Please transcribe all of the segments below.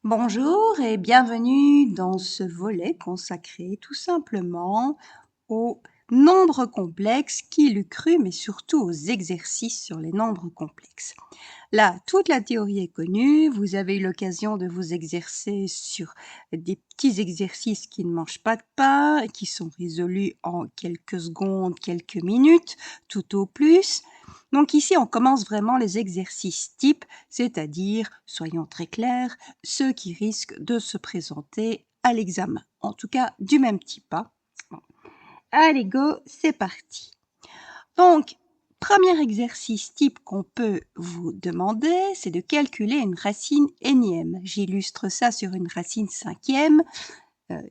Bonjour et bienvenue dans ce volet consacré tout simplement aux nombres complexes, qui l'eût cru, mais surtout aux exercices sur les nombres complexes. Là, toute la théorie est connue, vous avez eu l'occasion de vous exercer sur des petits exercices qui ne mangent pas de pain, et qui sont résolus en quelques secondes, quelques minutes, tout au plus. Donc ici, on commence vraiment les exercices types, c'est-à-dire, soyons très clairs, ceux qui risquent de se présenter à l'examen. En tout cas, du même type. Bon. Allez, go, c'est parti. Donc, premier exercice type qu'on peut vous demander, c'est de calculer une racine énième. J'illustre ça sur une racine cinquième.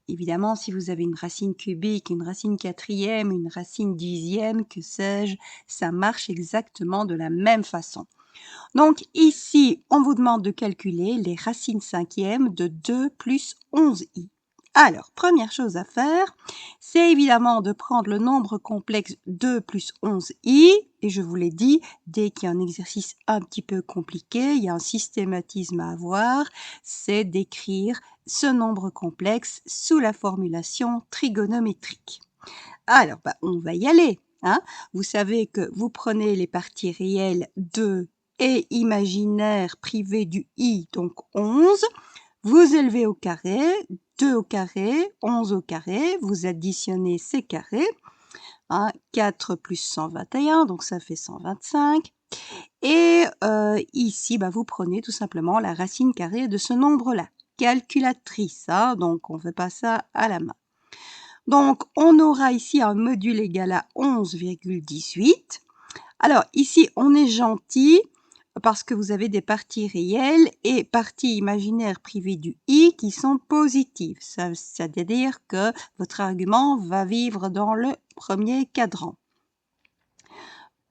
Évidemment, si vous avez une racine cubique, une racine quatrième, une racine dixième, que sais-je, ça marche exactement de la même façon. Donc ici, on vous demande de calculer les racines cinquièmes de 2 plus 11i. Alors, première chose à faire, c'est évidemment de prendre le nombre complexe 2 plus 11i, et je vous l'ai dit, dès qu'il y a un exercice un petit peu compliqué, il y a un systématisme à avoir, c'est d'écrire ce nombre complexe sous la formulation trigonométrique. Alors, on va y aller. Vous savez que vous prenez les parties réelles 2 et imaginaires privées du i, donc 11, vous élevez au carré, 2 au carré, 11 au carré, vous additionnez ces carrés, 4 plus 121, donc ça fait 125. Et ici, vous prenez tout simplement la racine carrée de ce nombre-là. Calculatrice, donc on ne fait pas ça à la main. Donc, on aura ici un module égal à 11,18. Alors, ici, on est gentil parce que vous avez des parties réelles et parties imaginaires privées du i qui sont positives. C'est-à-dire que votre argument va vivre dans le premier cadran.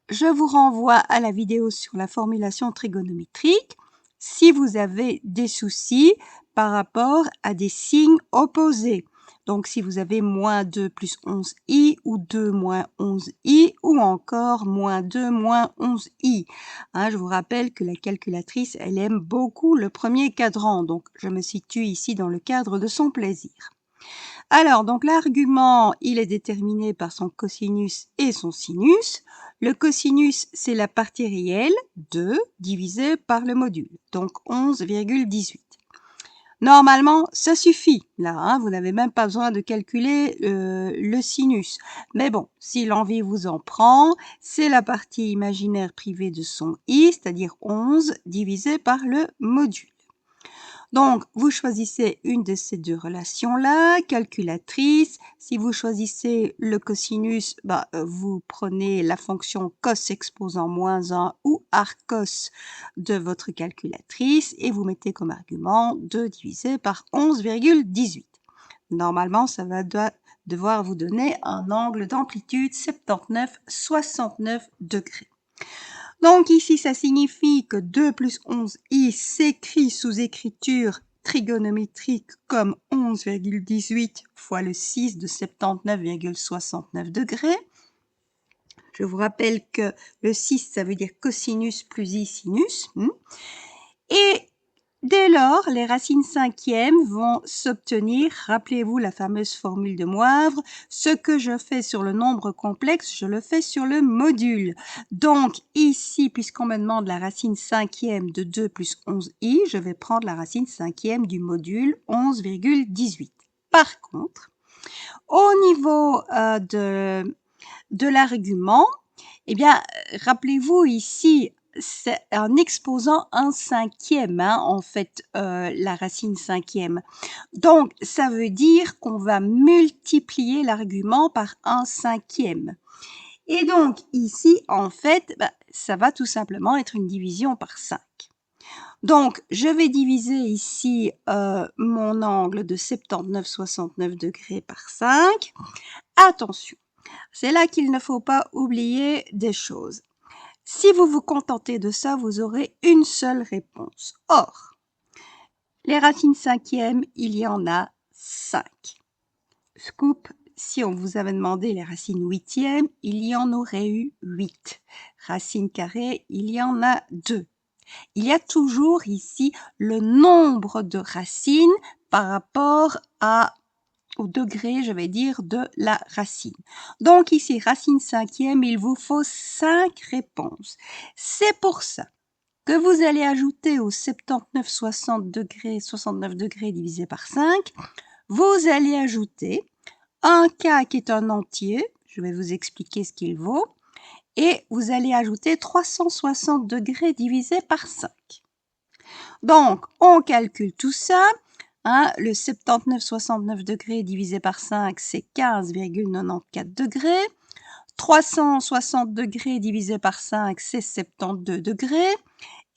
Je vous renvoie à la vidéo sur la formulation trigonométrique si vous avez des soucis par rapport à des signes opposés. Donc, si vous avez moins 2 plus 11i ou 2 moins 11i ou encore moins 2 moins 11i. Je vous rappelle que la calculatrice, elle aime beaucoup le premier cadran. Donc, je me situe ici dans le cadre de son plaisir. Alors, donc l'argument, il est déterminé par son cosinus et son sinus. Le cosinus, c'est la partie réelle, 2, divisé par le module, donc 11,18. Normalement, ça suffit, là, vous n'avez même pas besoin de calculer le sinus. Mais bon, si l'envie vous en prend, c'est la partie imaginaire privée de son i, c'est-à-dire 11, divisé par le module. Donc, vous choisissez une de ces deux relations-là, calculatrice. Si vous choisissez le cosinus, vous prenez la fonction cos exposant moins 1 ou arcos de votre calculatrice et vous mettez comme argument 2 divisé par 11,18. Normalement, ça va devoir vous donner un angle d'amplitude 79,69 degrés. Donc ici, ça signifie que 2 plus 11i s'écrit sous écriture trigonométrique comme 11,18 fois le 6 de 79,69 degrés. Je vous rappelle que le 6, ça veut dire cosinus plus i sinus. Et dès lors, les racines cinquièmes vont s'obtenir, rappelez-vous la fameuse formule de Moivre, ce que je fais sur le nombre complexe, je le fais sur le module. Donc ici, puisqu'on me demande la racine cinquième de 2 plus 11i, je vais prendre la racine cinquième du module 11,18. Par contre, au niveau de l'argument, rappelez-vous ici, c'est en exposant un cinquième, en fait, la racine cinquième. Donc, ça veut dire qu'on va multiplier l'argument par un cinquième. Et donc, ici, en fait, ça va tout simplement être une division par 5. Donc, je vais diviser ici mon angle de 79,69 degrés par 5. Attention, c'est là qu'il ne faut pas oublier des choses. Si vous vous contentez de ça, vous aurez une seule réponse. Or, les racines cinquièmes, il y en a 5. Scoop, si on vous avait demandé les racines huitièmes, il y en aurait eu 8. Racines carrées, il y en a 2. Il y a toujours ici le nombre de racines par rapport au degré, je vais dire, de la racine. Donc ici, racine cinquième, il vous faut 5 réponses. C'est pour ça que vous allez ajouter au 79 60 degrés, 69 degrés divisé par 5, vous allez ajouter un k qui est un entier, je vais vous expliquer ce qu'il vaut, et vous allez ajouter 360 degrés divisé par 5. Donc, on calcule tout ça. Hein, le 79,69 degrés divisé par 5, c'est 15,94 degrés. 360 degrés divisé par 5, c'est 72 degrés.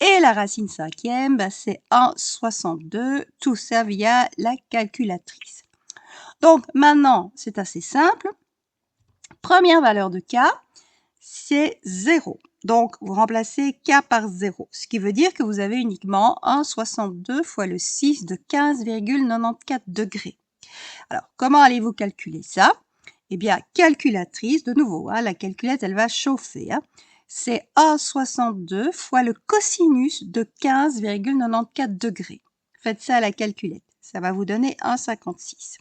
Et la racine cinquième, c'est 1,62. Tout ça via la calculatrice. Donc, maintenant, c'est assez simple. Première valeur de k, c'est 0. Donc, vous remplacez k par 0, ce qui veut dire que vous avez uniquement 1,62 fois le 6 de 15,94 degrés. Alors, comment allez-vous calculer ça? Eh bien, calculatrice, de nouveau, hein, la calculette, elle va chauffer. Hein. C'est 1,62 fois le cosinus de 15,94 degrés. Faites ça à la calculette, ça va vous donner 1,56.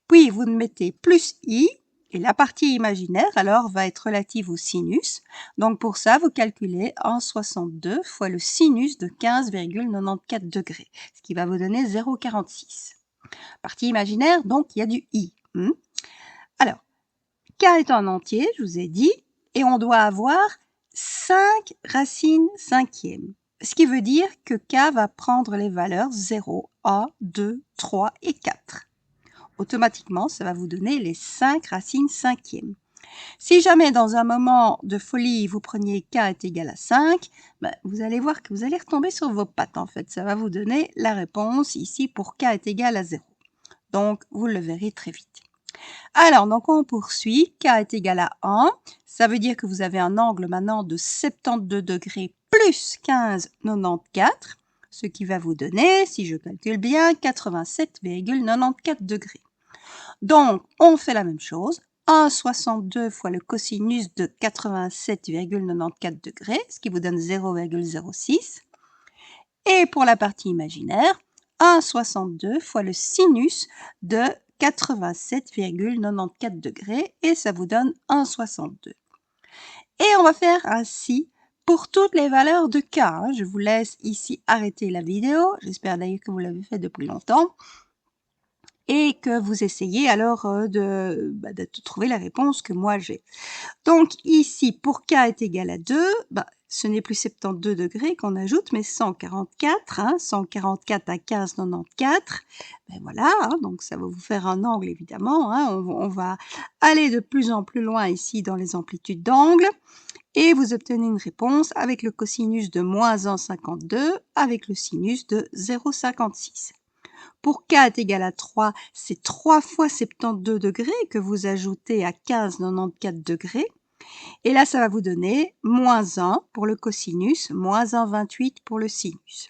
Puis, vous mettez plus i, et la partie imaginaire, alors, va être relative au sinus. Donc, pour ça, vous calculez 1,62 fois le sinus de 15,94 degrés, ce qui va vous donner 0,46. Partie imaginaire, donc, il y a du i. Alors, k est un entier, je vous ai dit, et on doit avoir 5 racines cinquièmes. Ce qui veut dire que k va prendre les valeurs 0, 1, 2, 3 et 4. Automatiquement, ça va vous donner les 5 racines cinquièmes. Si jamais dans un moment de folie, vous preniez k est égal à 5, vous allez voir que vous allez retomber sur vos pattes en fait. Ça va vous donner la réponse ici pour k est égal à 0. Donc, vous le verrez très vite. Alors, donc on poursuit. K est égal à 1. Ça veut dire que vous avez un angle maintenant de 72 degrés plus 15,94, ce qui va vous donner, si je calcule bien, 87,94 degrés. Donc, on fait la même chose. 1,62 fois le cosinus de 87,94 degrés, ce qui vous donne 0,06. Et pour la partie imaginaire, 1,62 fois le sinus de 87,94 degrés et ça vous donne 1,62. Et on va faire ainsi pour toutes les valeurs de k. Je vous laisse ici arrêter la vidéo. J'espère d'ailleurs que vous l'avez fait depuis longtemps. Et que vous essayez alors de trouver la réponse que moi j'ai. Donc ici, pour k est égal à 2, ce n'est plus 72 degrés qu'on ajoute, mais 144, 144 à 15,94, voilà, donc ça va vous faire un angle évidemment, on va aller de plus en plus loin ici dans les amplitudes d'angle, et vous obtenez une réponse avec le cosinus de moins 1,52 avec le sinus de 0,56. Pour k est égal à 3, c'est 3 fois 72 degrés que vous ajoutez à 15,94 degrés. Et là, ça va vous donner moins 1 pour le cosinus, moins 1,28 pour le sinus.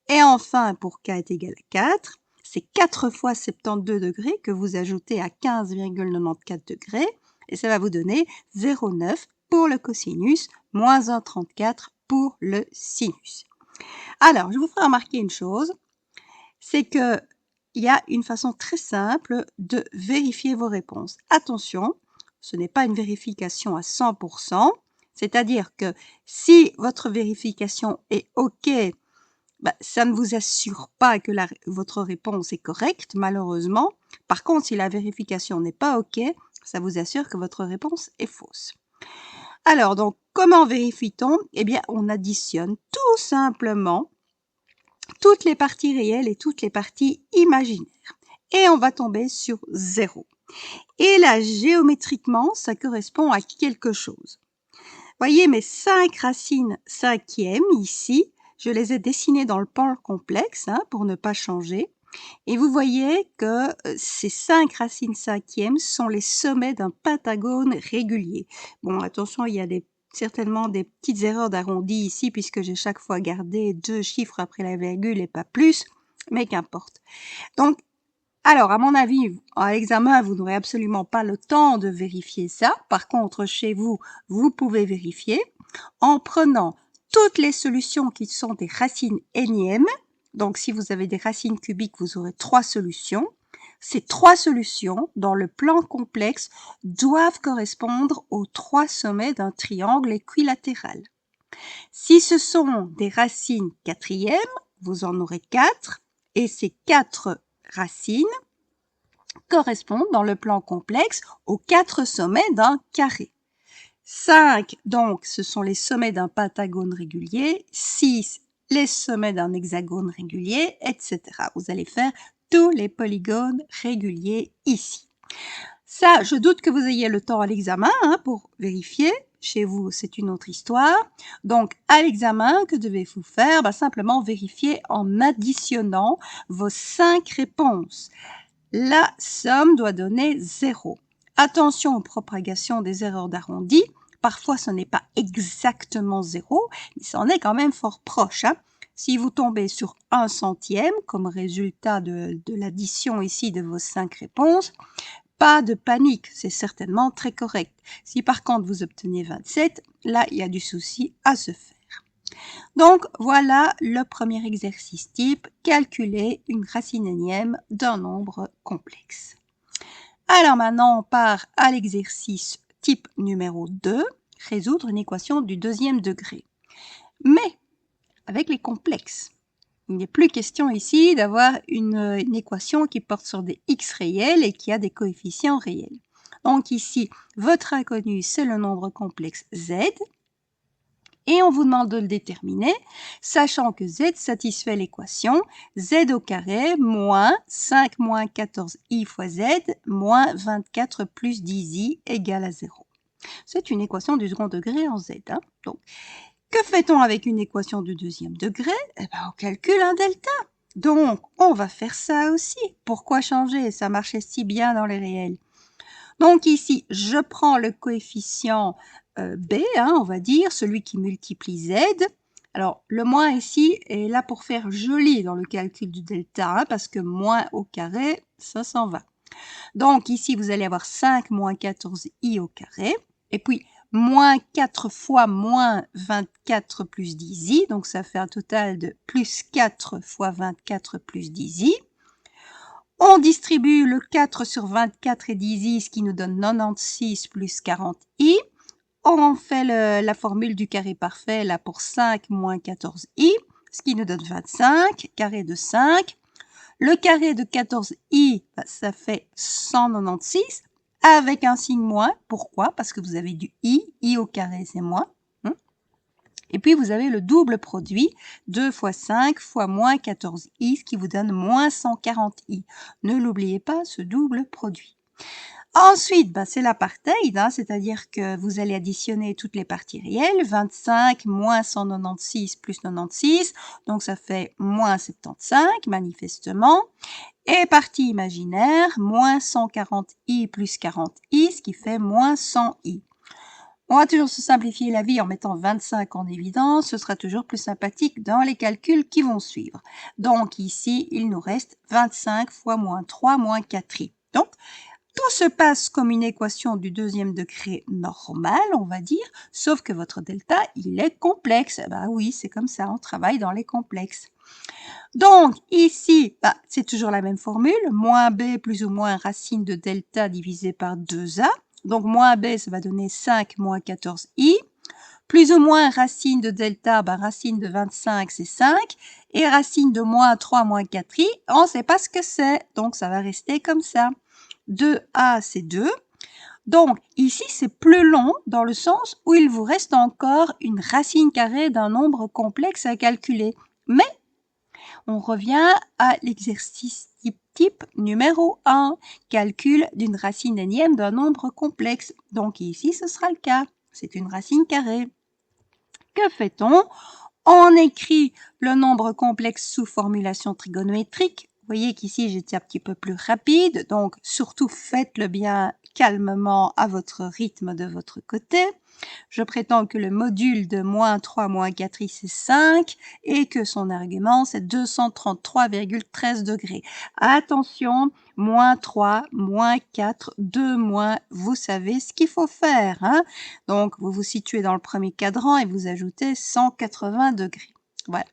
Et enfin, pour k est égal à 4, c'est 4 fois 72 degrés que vous ajoutez à 15,94 degrés. Et ça va vous donner 0,9 pour le cosinus, moins 1,34 pour le sinus. Alors, je vous ferai remarquer une chose, c'est que il y a une façon très simple de vérifier vos réponses. Attention, ce n'est pas une vérification à 100%, c'est-à-dire que si votre vérification est OK, ça ne vous assure pas que votre réponse est correcte, malheureusement. Par contre, si la vérification n'est pas OK, ça vous assure que votre réponse est fausse. Alors, donc, comment vérifie-t-on? Eh bien, on additionne tout simplement toutes les parties réelles et toutes les parties imaginaires. Et on va tomber sur 0. Et là, géométriquement, ça correspond à quelque chose. Voyez mes 5 racines cinquièmes ici, je les ai dessinées dans le plan complexe pour ne pas changer. Et vous voyez que ces 5 racines cinquièmes sont les sommets d'un pentagone régulier. Bon, attention, il y a certainement des petites erreurs d'arrondi ici puisque j'ai chaque fois gardé 2 chiffres après la virgule et pas plus, mais qu'importe. Donc, alors, à mon avis, à l'examen, vous n'aurez absolument pas le temps de vérifier ça. Par contre, chez vous, vous pouvez vérifier en prenant toutes les solutions qui sont des racines énièmes. Donc, si vous avez des racines cubiques, vous aurez 3 solutions. Ces 3 solutions, dans le plan complexe, doivent correspondre aux 3 sommets d'un triangle équilatéral. Si ce sont des racines quatrièmes, vous en aurez 4, et ces 4 racines correspondent dans le plan complexe aux 4 sommets d'un carré. 5, donc, ce sont les sommets d'un pentagone régulier. 6, les sommets d'un hexagone régulier, etc. Vous allez faire tous les polygones réguliers ici. Ça, je doute que vous ayez le temps à l'examen pour vérifier. Chez vous, c'est une autre histoire. Donc, à l'examen, que devez-vous faire? Simplement vérifier en additionnant vos 5 réponses. La somme doit donner 0. Attention aux propagations des erreurs d'arrondi. Parfois, ce n'est pas exactement 0, mais ça en est quand même fort proche. Si vous tombez sur 1 centième comme résultat de l'addition ici de vos 5 réponses, pas de panique, c'est certainement très correct. Si par contre vous obtenez 27, là, il y a du souci à se faire. Donc, voilà le premier exercice type, calculer une racine énième d'un nombre complexe. Alors maintenant, on part à l'exercice type numéro 2, résoudre une équation du deuxième degré. Mais, avec les complexes, il n'est plus question ici d'avoir une équation qui porte sur des x réels et qui a des coefficients réels. Donc ici, votre inconnu, c'est le nombre complexe z. Et on vous demande de le déterminer, sachant que z satisfait l'équation z au carré moins 5 moins 14i fois z moins 24 plus 10i égale à 0. C'est une équation du second degré en z. Donc, que fait-on avec une équation du deuxième degré? On calcule un delta. Donc, on va faire ça aussi. Pourquoi changer? Ça marchait si bien dans les réels. Donc ici, je prends le coefficient B, on va dire, celui qui multiplie Z. Alors, le moins ici est là pour faire joli dans le calcul du delta, parce que moins au carré, ça s'en va. Donc ici, vous allez avoir 5 moins 14i au carré, et puis moins 4 fois moins 24 plus 10i, donc ça fait un total de plus 4 fois 24 plus 10i. On distribue le 4 sur 24 et 10i, ce qui nous donne 96 plus 40i. On fait la formule du carré parfait là pour 5 moins 14i, ce qui nous donne 25, carré de 5. Le carré de 14i, ça fait 196, avec un signe moins. Pourquoi? Parce que vous avez du i au carré, c'est moins. Et puis, vous avez le double produit, 2 fois 5 fois moins 14i, ce qui vous donne moins 140i. Ne l'oubliez pas, ce double produit. Ensuite, c'est l'apartheid, c'est-à-dire que vous allez additionner toutes les parties réelles, 25 moins 196 plus 96, donc ça fait moins 75, manifestement. Et partie imaginaire, moins 140i plus 40i, ce qui fait moins 100i. On va toujours se simplifier la vie en mettant 25 en évidence, ce sera toujours plus sympathique dans les calculs qui vont suivre. Donc ici, il nous reste 25 fois moins 3 moins 4i. Donc, tout se passe comme une équation du deuxième degré normale, on va dire, sauf que votre delta, il est complexe. Oui, c'est comme ça, on travaille dans les complexes. Donc, ici, c'est toujours la même formule, moins b plus ou moins racine de delta divisé par 2a. Donc, moins b, ça va donner 5 moins 14i. Plus ou moins racine de delta, racine de 25, c'est 5. Et racine de moins 3 moins 4i, on ne sait pas ce que c'est. Donc, ça va rester comme ça. 2a, c'est 2. Donc, ici, c'est plus long dans le sens où il vous reste encore une racine carrée d'un nombre complexe à calculer. Mais, on revient à l'exercice type numéro 1, calcul d'une racine énième d'un nombre complexe. Donc ici, ce sera le cas. C'est une racine carrée. Que fait-on? On écrit le nombre complexe sous formulation trigonométrique. voyez qu'ici, j'étais un petit peu plus rapide, donc surtout faites-le bien calmement à votre rythme de votre côté. Je prétends que le module de moins 3 moins 4 c'est 5 et que son argument, c'est 233,13 degrés. Attention, moins 3, moins 4, 2 moins, vous savez ce qu'il faut faire. Hein? Donc, vous vous situez dans le premier cadran et vous ajoutez 180 degrés. Voilà.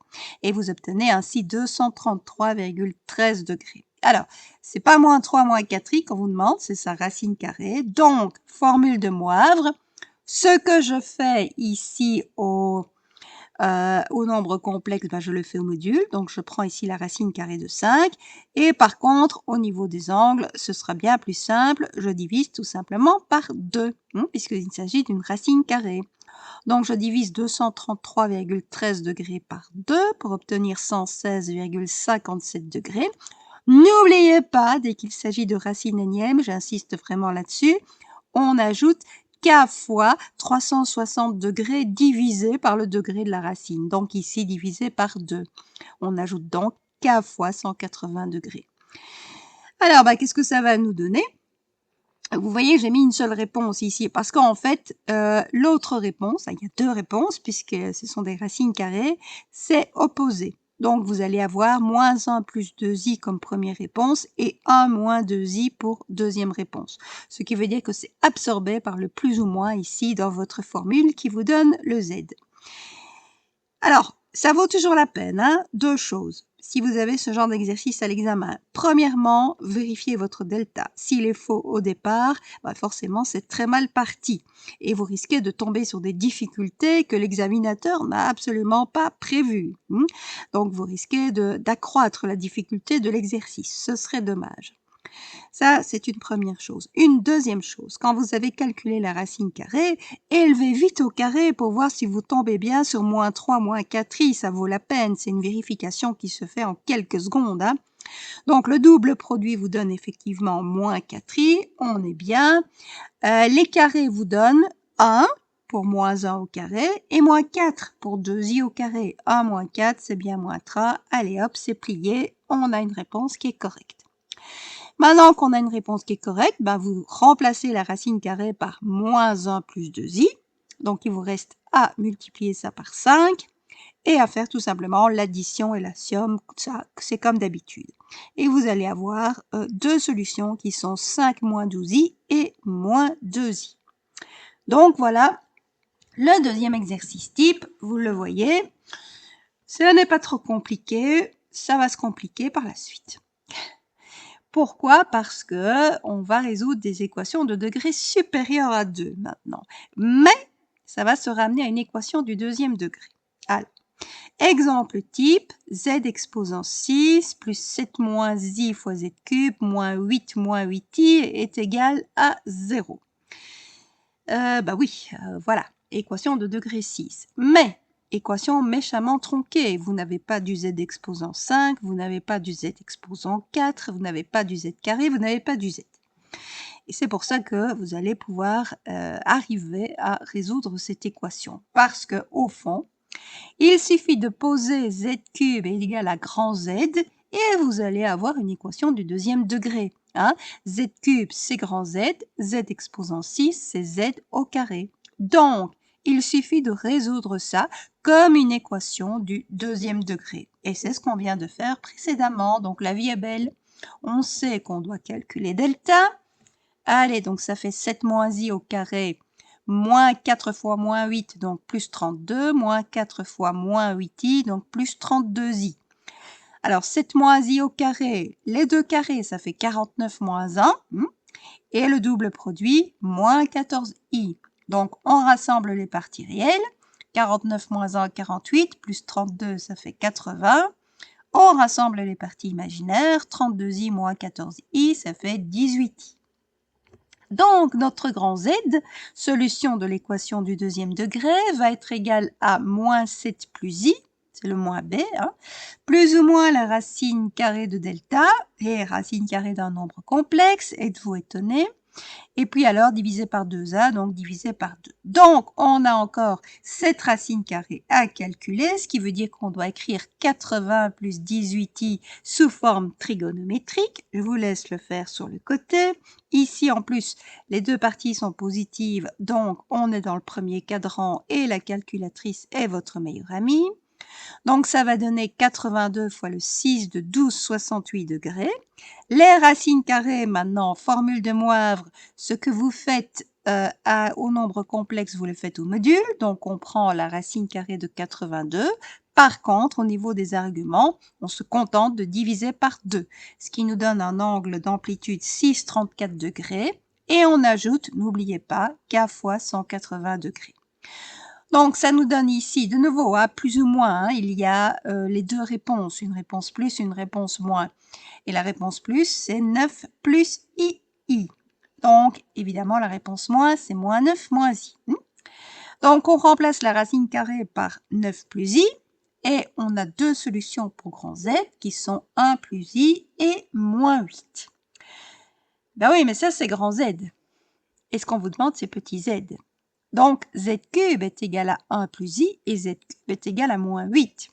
Et vous obtenez ainsi 233,13 degrés. Alors, c'est pas moins 3 moins 4i qu'on vous demande, c'est sa racine carrée. Donc, formule de Moivre. Ce que je fais ici au nombre complexe, ben, je le fais au module. Donc, je prends ici la racine carrée de 5. Et par contre, au niveau des angles, ce sera bien plus simple. Je divise tout simplement par 2, puisqu'il s'agit d'une racine carrée. Donc, je divise 233,13 degrés par 2 pour obtenir 116,57 degrés. N'oubliez pas, dès qu'il s'agit de racine énième, j'insiste vraiment là-dessus, on ajoute k fois 360 degrés divisé par le degré de la racine. Donc ici, divisé par 2. On ajoute donc k fois 180 degrés. Alors, qu'est-ce que ça va nous donner? Vous voyez, j'ai mis une seule réponse ici parce qu'en fait, l'autre réponse, il y a deux réponses puisque ce sont des racines carrées, c'est opposé. Donc, vous allez avoir moins 1 plus 2i comme première réponse et 1 moins 2i pour deuxième réponse. Ce qui veut dire que c'est absorbé par le plus ou moins ici dans votre formule qui vous donne le z. Alors, ça vaut toujours la peine, hein? Deux choses. Si vous avez ce genre d'exercice à l'examen, premièrement, vérifiez votre delta. S'il est faux au départ, forcément, c'est très mal parti. Et vous risquez de tomber sur des difficultés que l'examinateur n'a absolument pas prévues. Donc, vous risquez d'accroître la difficulté de l'exercice. Ce serait dommage. Ça, c'est une première chose. Une deuxième chose, quand vous avez calculé la racine carrée, élevez vite au carré pour voir si vous tombez bien sur moins 3, moins 4i. Ça vaut la peine. C'est une vérification qui se fait en quelques secondes. Hein. Donc, le double produit vous donne effectivement moins 4i. On est bien. Les carrés vous donnent 1 pour moins 1 au carré et moins 4 pour 2i au carré. 1 moins 4, c'est bien moins 3. Allez hop, c'est plié. On a une réponse qui est correcte. Maintenant qu'on a une réponse qui est correcte, vous remplacez la racine carrée par moins 1 plus 2i. Donc, il vous reste à multiplier ça par 5 et à faire tout simplement l'addition et la somme. Ça, c'est comme d'habitude. Et vous allez avoir deux solutions qui sont 5 moins 12i et moins 2i. Donc, voilà le deuxième exercice type. Vous le voyez, ce n'est pas trop compliqué. Ça va se compliquer par la suite. Pourquoi? Parce que on va résoudre des équations de degré supérieur à 2 maintenant. Mais ça va se ramener à une équation du deuxième degré. Alors, exemple type, z exposant 6 plus 7 moins i fois z cube moins 8i est égal à 0. Voilà, équation de degré 6. Mais équation méchamment tronquée. Vous n'avez pas du z exposant 5, vous n'avez pas du z exposant 4, vous n'avez pas du z carré, vous n'avez pas du z. Et c'est pour ça que vous allez pouvoir arriver à résoudre cette équation. Parce que au fond, il suffit de poser z cube est égal à grand Z et vous allez avoir une équation du deuxième degré. Hein? Z cube, c'est grand Z, Z exposant 6, c'est Z au carré. Donc, il suffit de résoudre ça comme une équation du deuxième degré. Et c'est ce qu'on vient de faire précédemment. Donc, la vie est belle. On sait qu'on doit calculer delta. Allez, donc ça fait 7 moins i au carré, moins 4 fois moins 8, donc plus 32, moins 4 fois moins 8i, donc plus 32i. Alors, 7 moins i au carré, les deux carrés, ça fait 49 moins 1, et le double produit, moins 14i. Donc, on rassemble les parties réelles. 49 moins 1, 48, plus 32, ça fait 80. On rassemble les parties imaginaires. 32i moins 14i, ça fait 18i. Donc, notre grand Z, solution de l'équation du deuxième degré, va être égal à moins 7 plus I, c'est le moins B, plus ou moins la racine carrée de delta, et racine carrée d'un nombre complexe, êtes-vous étonné? Et puis alors, divisé par 2a, donc divisé par 2. Donc, on a encore cette racine carrée à calculer, ce qui veut dire qu'on doit écrire 80 plus 18i sous forme trigonométrique. Je vous laisse le faire sur le côté. Ici, en plus, les deux parties sont positives, donc on est dans le premier cadran et la calculatrice est votre meilleure amie. Donc, ça va donner 82 fois le 6 de 12,68 degrés. Les racines carrées, maintenant, formule de Moivre, ce que vous faites au nombre complexe, vous le faites au module. Donc, on prend la racine carrée de 82. Par contre, au niveau des arguments, on se contente de diviser par 2, ce qui nous donne un angle d'amplitude 6,34 degrés. Et on ajoute, n'oubliez pas, k fois 180 degrés. Donc, ça nous donne ici, de nouveau, plus ou moins, il y a les deux réponses, une réponse plus, une réponse moins. Et la réponse plus, c'est 9 plus i. Donc, évidemment, la réponse moins, c'est moins 9 moins i. Donc, on remplace la racine carrée par 9 plus i. Et on a deux solutions pour grand Z qui sont 1 plus i et moins 8. Ben oui, mais ça, c'est grand Z. Et ce qu'on vous demande, c'est petit z. Donc, z cube est égal à 1 plus i et z cube est égal à moins 8.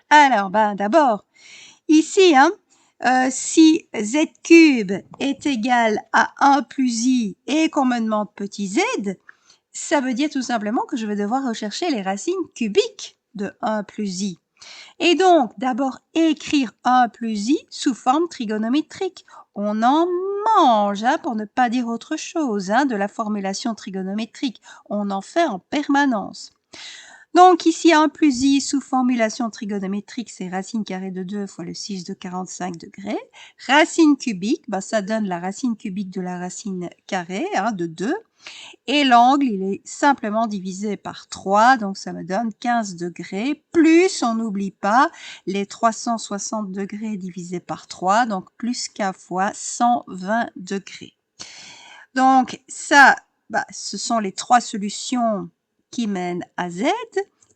Alors, d'abord, ici, si z cube est égal à 1 plus i et qu'on me demande petit z, ça veut dire tout simplement que je vais devoir rechercher les racines cubiques de 1 plus i. Et donc, d'abord, écrire 1 plus i sous forme trigonométrique. On en mange, pour ne pas dire autre chose, de la formulation trigonométrique. On en fait en permanence. Donc, ici, 1 plus i sous formulation trigonométrique, c'est racine carrée de 2 fois le 6 de 45 degrés. Racine cubique, ça donne la racine cubique de la racine carrée, de 2. Et l'angle, il est simplement divisé par 3, donc ça me donne 15 degrés, plus, on n'oublie pas, les 360 degrés divisé par 3, donc plus k fois 120 degrés. Donc ça, ce sont les trois solutions qui mènent à Z,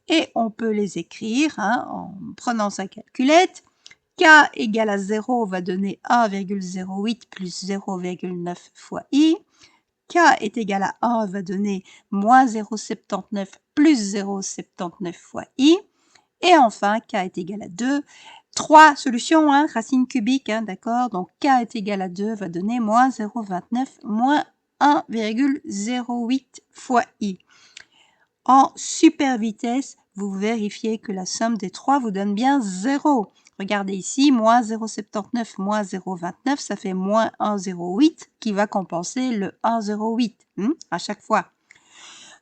et on peut les écrire en prenant sa calculette. K égale à 0 va donner 1,08 plus 0,9 fois i. K est égal à 1 va donner moins 0,79 plus 0,79 fois i. Et enfin, K est égal à 2. Trois solutions, racine cubique, d'accord? Donc, K est égal à 2 va donner moins 0,29 moins 1,08 fois i. En super vitesse, vous vérifiez que la somme des trois vous donne bien 0. Regardez ici, moins 0,79 moins 0,29, ça fait moins 1,08 qui va compenser le 1,08 à chaque fois.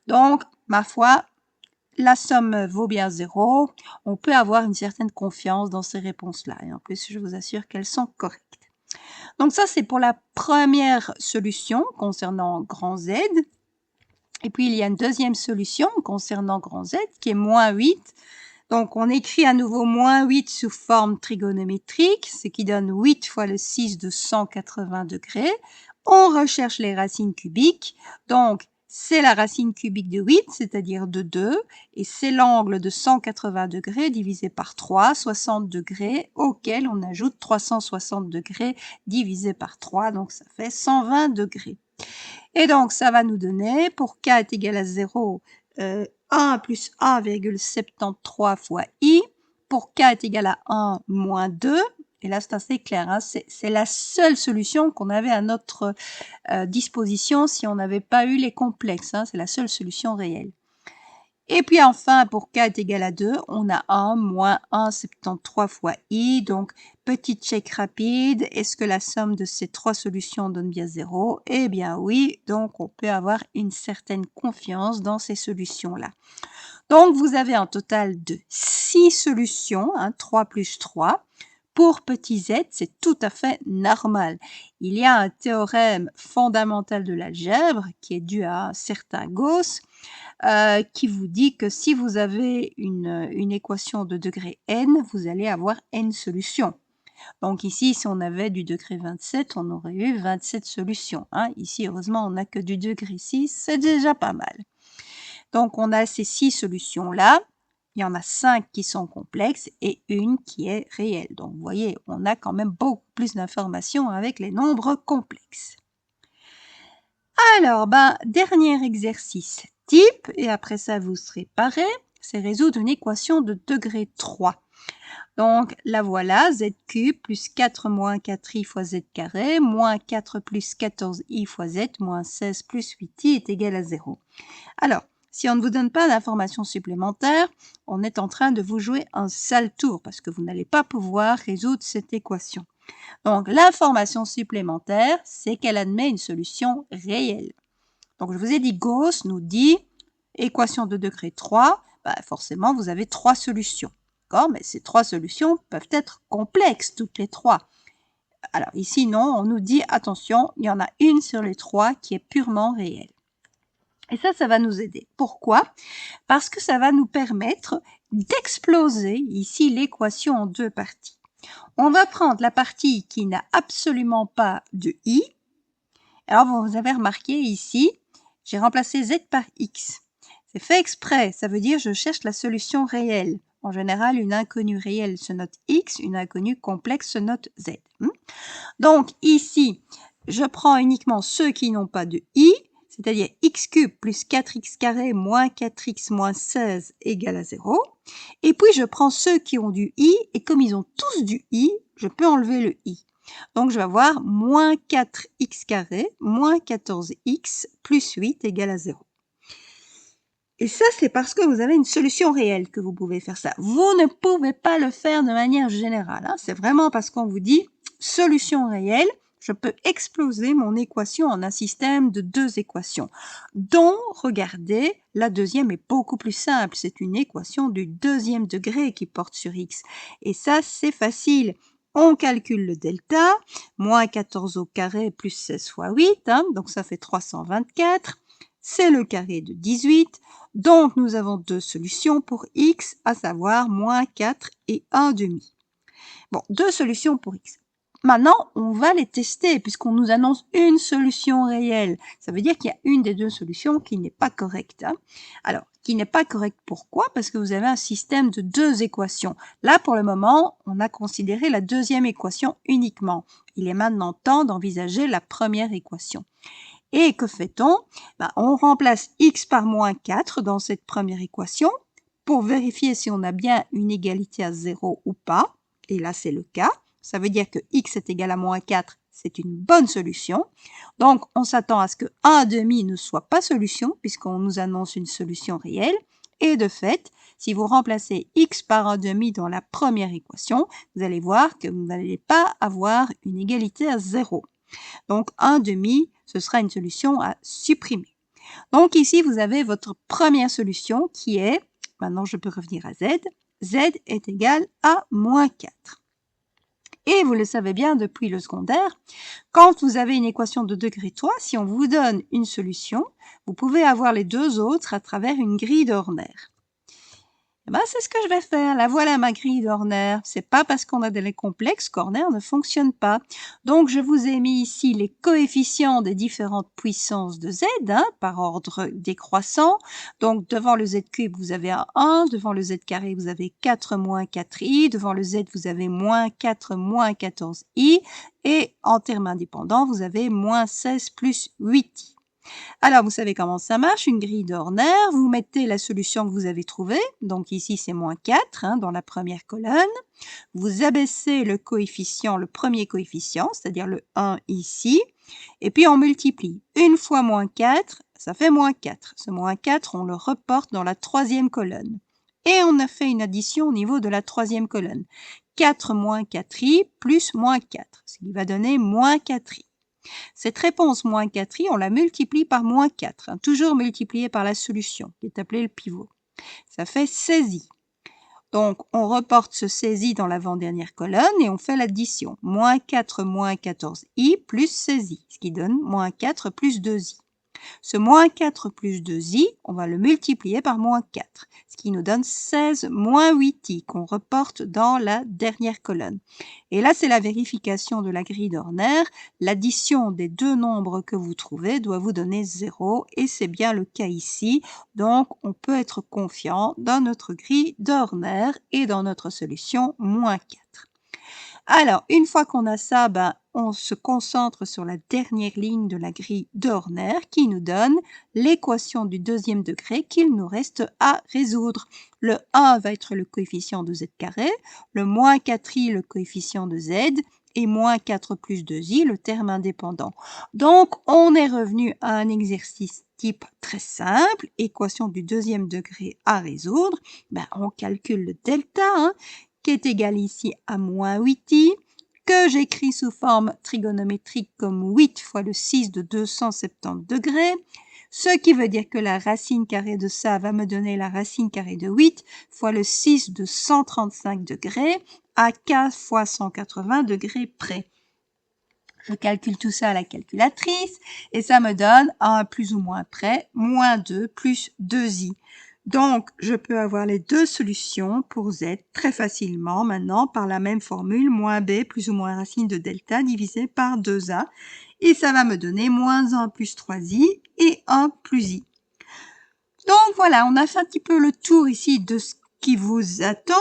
Donc, ma foi, la somme vaut bien 0. On peut avoir une certaine confiance dans ces réponses-là. Et en plus, je vous assure qu'elles sont correctes. Donc ça, c'est pour la première solution concernant grand Z. Et puis, il y a une deuxième solution concernant grand Z qui est moins 8. Donc, on écrit à nouveau moins 8 sous forme trigonométrique, ce qui donne 8 fois le 6 de 180 degrés. On recherche les racines cubiques. Donc, c'est la racine cubique de 8, c'est-à-dire de 2, et c'est l'angle de 180 degrés divisé par 3, 60 degrés, auquel on ajoute 360 degrés divisé par 3, donc ça fait 120 degrés. Et donc, ça va nous donner, pour k est égal à 0, 1 plus 1,73 fois i. Pour k est égal à 1 moins 2. Et là, c'est assez clair. C'est la seule solution qu'on avait à notre disposition si on n'avait pas eu les complexes. C'est la seule solution réelle. Et puis enfin, pour k est égal à 2, on a 1 moins 1,73 fois i. Donc, petit check rapide. Est-ce que la somme de ces trois solutions donne bien 0? Eh bien oui, donc on peut avoir une certaine confiance dans ces solutions-là. Donc, vous avez un total de 6 solutions, 3 plus 3. Pour petit z, c'est tout à fait normal. Il y a un théorème fondamental de l'algèbre qui est dû à un certain Gauss, qui vous dit que si vous avez une équation de degré n, vous allez avoir n solutions. Donc ici, si on avait du degré 27, on aurait eu 27 solutions. Ici, heureusement, on n'a que du degré 6, c'est déjà pas mal. Donc, on a ces 6 solutions-là. Il y en a 5 qui sont complexes et une qui est réelle. Donc, vous voyez, on a quand même beaucoup plus d'informations avec les nombres complexes. Alors, dernier exercice type, et après ça, vous serez parés, c'est résoudre une équation de degré 3. Donc, la voilà, z cube plus 4 moins 4i fois z carré, moins 4 plus 14i fois z, moins 16 plus 8i est égal à 0. Alors, si on ne vous donne pas d'informations supplémentaires, on est en train de vous jouer un sale tour parce que vous n'allez pas pouvoir résoudre cette équation. Donc, l'information supplémentaire, c'est qu'elle admet une solution réelle. Donc, je vous ai dit, Gauss nous dit, équation de degré 3, forcément, vous avez 3 solutions. D'accord? Mais ces 3 solutions peuvent être complexes, toutes les 3. Alors, ici, non, on nous dit, attention, il y en a une sur les 3 qui est purement réelle. Et ça va nous aider. Pourquoi? Parce que ça va nous permettre d'exploser ici l'équation en 2 parties. On va prendre la partie qui n'a absolument pas de i. Alors, vous avez remarqué ici, j'ai remplacé z par x. C'est fait exprès, ça veut dire je cherche la solution réelle. En général, une inconnue réelle se note x, une inconnue complexe se note z. Donc ici, je prends uniquement ceux qui n'ont pas de i, c'est-à-dire x cube plus 4x carré moins 4x moins 16 égale à 0. Et puis je prends ceux qui ont du i, et comme ils ont tous du i, je peux enlever le i. Donc je vais avoir moins 4x carré moins 14x plus 8 égale à 0. Et ça, c'est parce que vous avez une solution réelle que vous pouvez faire ça. Vous ne pouvez pas le faire de manière générale. C'est vraiment parce qu'on vous dit solution réelle, je peux exploser mon équation en un système de 2 équations, dont, regardez, la deuxième est beaucoup plus simple. C'est une équation du deuxième degré qui porte sur x. Et ça, c'est facile. On calcule le delta, moins 14 au carré plus 16 fois 8, donc ça fait 324. C'est le carré de 18. Donc, nous avons 2 solutions pour x, à savoir moins 4 et 1 demi. Bon, 2 solutions pour x. Maintenant, on va les tester puisqu'on nous annonce une solution réelle. Ça veut dire qu'il y a une des 2 solutions qui n'est pas correcte. Alors, qui n'est pas correcte pourquoi? Parce que vous avez un système de 2 équations. Là, pour le moment, on a considéré la deuxième équation uniquement. Il est maintenant temps d'envisager la première équation. Et que fait-on? On remplace x par moins 4 dans cette première équation pour vérifier si on a bien une égalité à 0 ou pas. Et là, c'est le cas. Ça veut dire que x est égal à moins 4, c'est une bonne solution. Donc, on s'attend à ce que 1 demi ne soit pas solution puisqu'on nous annonce une solution réelle. Et de fait, si vous remplacez x par 1 demi dans la première équation, vous allez voir que vous n'allez pas avoir une égalité à 0. Donc, 1 demi, ce sera une solution à supprimer. Donc, ici, vous avez votre première solution qui est, maintenant je peux revenir à z, z est égal à moins 4. Et vous le savez bien depuis le secondaire, quand vous avez une équation de degré 3, si on vous donne une solution, vous pouvez avoir les 2 autres à travers une grille d'Horner. C'est ce que je vais faire. La voilà ma grille d'Horner. C'est pas parce qu'on a des complexes qu'Horner ne fonctionne pas. Donc, je vous ai mis ici les coefficients des différentes puissances de z, par ordre décroissant. Donc, devant le z cube, vous avez un 1. Devant le z carré, vous avez 4 moins 4i. Devant le z, vous avez moins 4 moins 14i. Et en termes indépendants, vous avez moins 16 plus 8i. Alors, vous savez comment ça marche, une grille d'Horner, vous mettez la solution que vous avez trouvée, donc ici c'est moins 4 dans la première colonne, vous abaissez le coefficient, le premier coefficient, c'est-à-dire le 1 ici, et puis on multiplie. Une fois moins 4, ça fait moins 4. Ce moins 4, on le reporte dans la troisième colonne. Et on a fait une addition au niveau de la troisième colonne. 4 moins 4i plus moins 4, ce qui va donner moins 4i. Cette réponse moins 4i, on la multiplie par moins 4, toujours multipliée par la solution, qui est appelée le pivot. Ça fait 16i. Donc, on reporte ce 16i dans l'avant-dernière colonne et on fait l'addition. Moins 4 moins 14i plus 16i, ce qui donne moins 4 plus 2i. Ce moins 4 plus 2i, on va le multiplier par moins 4, ce qui nous donne 16 moins 8i qu'on reporte dans la dernière colonne. Et là, c'est la vérification de la grille d'Horner. L'addition des 2 nombres que vous trouvez doit vous donner 0 et c'est bien le cas ici. Donc, on peut être confiant dans notre grille d'Horner et dans notre solution moins 4. Alors, une fois qu'on a ça, on se concentre sur la dernière ligne de la grille de Horner qui nous donne l'équation du deuxième degré qu'il nous reste à résoudre. Le 1 va être le coefficient de z carré, le moins 4i le coefficient de z et moins 4 plus 2i le terme indépendant. Donc, on est revenu à un exercice type très simple, équation du deuxième degré à résoudre. On calcule le delta, qui est égal ici à moins 8i, que j'écris sous forme trigonométrique comme 8 fois le 6 de 270 degrés, ce qui veut dire que la racine carrée de ça va me donner la racine carrée de 8 fois le 6 de 135 degrés à 4 fois 180 degrés près. Je calcule tout ça à la calculatrice et ça me donne à un plus ou moins près, moins 2 plus 2i. Donc, je peux avoir les deux solutions pour z très facilement maintenant par la même formule, moins b plus ou moins racine de delta divisé par 2a. Et ça va me donner moins 1 plus 3i et 1 plus i. Donc voilà, on a fait un petit peu le tour ici de ce qui vous attend.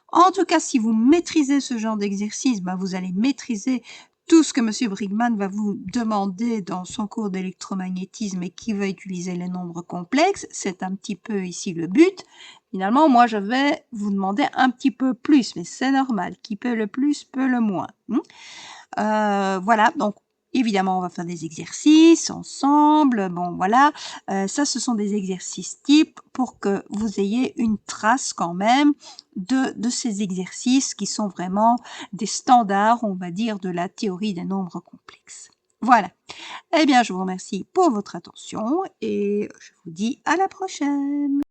En tout cas, si vous maîtrisez ce genre d'exercice, vous allez maîtriser tout ce que M. Brigman va vous demander dans son cours d'électromagnétisme et qui va utiliser les nombres complexes. C'est un petit peu ici le but. Finalement, moi, je vais vous demander un petit peu plus, mais c'est normal. Qui peut le plus, peut le moins. Voilà, donc évidemment, on va faire des exercices ensemble. Bon, voilà, ça, ce sont des exercices types pour que vous ayez une trace quand même de ces exercices qui sont vraiment des standards, on va dire, de la théorie des nombres complexes. Voilà. Eh bien, je vous remercie pour votre attention et je vous dis à la prochaine.